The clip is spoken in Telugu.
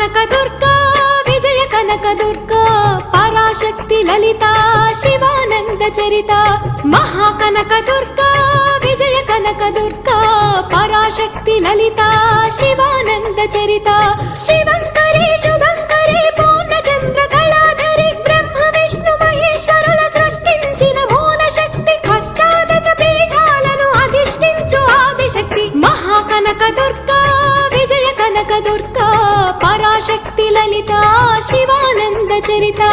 కనక దుర్గా విజయ కనక దుర్గా పరాశక్తి లలిత శివానంద చరిత మహాకనక దుర్గా విజయ కనక దుర్గా పరాశక్తి లలిత శివానంద చరిత శివంకరి శుభంకరి పూర్ణచంద్ర కళాధరి బ్రహ్మ విష్ణు మహేశ్వరుల సృష్టించిన మూల శక్తి అష్టాదశ పీఠాలను అధిష్ఠించు ఆదిశక్తి మహాకనక దుర్గా విజయ కనక దుర్గా పరాశక్తి లలిత శివానంద చరిత